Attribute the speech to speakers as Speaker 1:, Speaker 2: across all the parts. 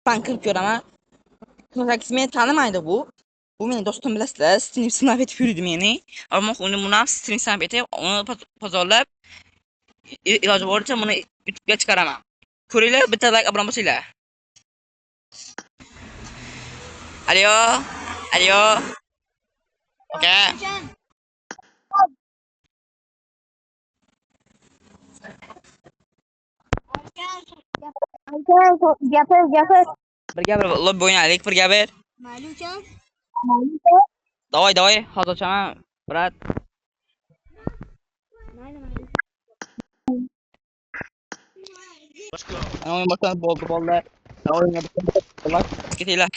Speaker 1: Ben 40 yo'raman. 48 meni tanimaydi bu. Bu mening do'stim bilasizlar. Sinab etib yurdim meni. Ammo uni buni ham sinab etib, uni pozorlab iloji boricha buni YouTube'ga chiqaraman. Ko'ringlar, bitta like obuna bo'lsanglar. Alo. Alo. Aka.
Speaker 2: Gapir.
Speaker 1: Birga bir lobby o'ynaylik, birga bir.
Speaker 2: Mayli-ukan.
Speaker 1: Давай, hozir ochaman, brat.
Speaker 2: Mayli.
Speaker 1: Ana o'yin boshlanib bo'ldi, bolalar. O'yinga bolalar ketinglar.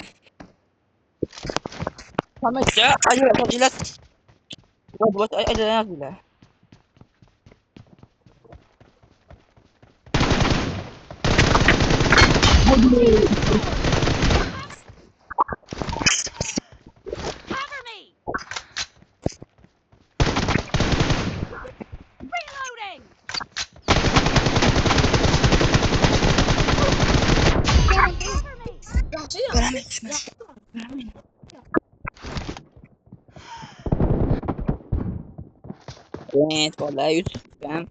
Speaker 1: Tamamcha, ayo, to'g'rilar. Bu aylanadilar.
Speaker 3: Cover me! Reloading! Cover me!
Speaker 1: Evet, vallahi YouTube'dan.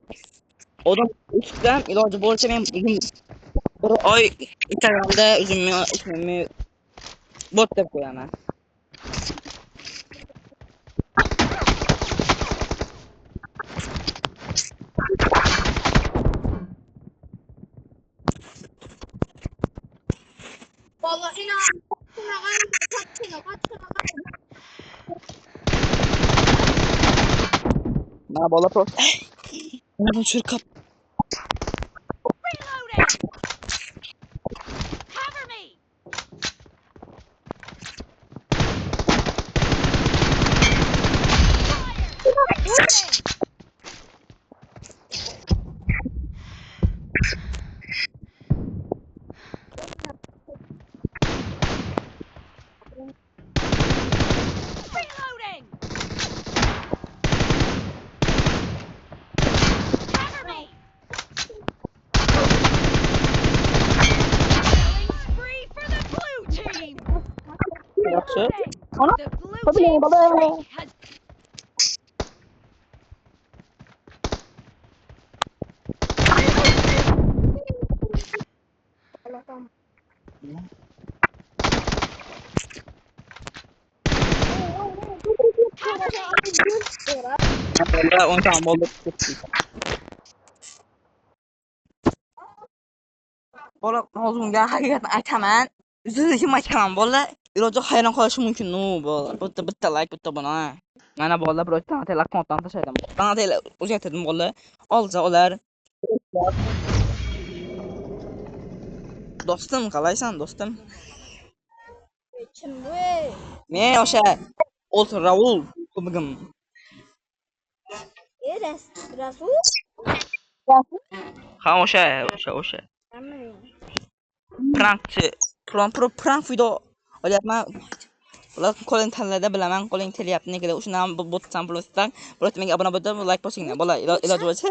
Speaker 1: Odam YouTube'dan iloji boricha men bir oy Instagramda o'zimni bot deb qo'yaman.
Speaker 2: Vallahi inan.
Speaker 1: Mana bola prost. Mana shirkap.
Speaker 3: Reloading! Cover me! Fire! Reloading! Reloading! Cover me! Killing spree for the blue team!
Speaker 1: Yaxshi.
Speaker 3: Reloading! The blue team streak has cover me!
Speaker 1: Bola o'n tamam bo'ldi. Bola hozir unga haqiqatni aytaman. Uzilishim aytaman bola. Iloji hayron qolishi mumkin. Bola. Bitta like, bitta buna. Mana bola bir tanatelar kontdan tashladim. Tanatelar o'zgartirdim bola. Olsa ular. Do'stim, qalaysan do'stim?
Speaker 2: Kim bu?
Speaker 1: Men o'sha Old Raul kubigim.
Speaker 2: Rasul?
Speaker 1: Ha o'sha. Prankchi. Prank video olyapman. Ular qo'ling tanlada bilaman, qo'ling kelyapti negadir. O'shani ham botsan plusdan, menga obuna bo'lib, like bosinglar. Bola iloji bo'lsa.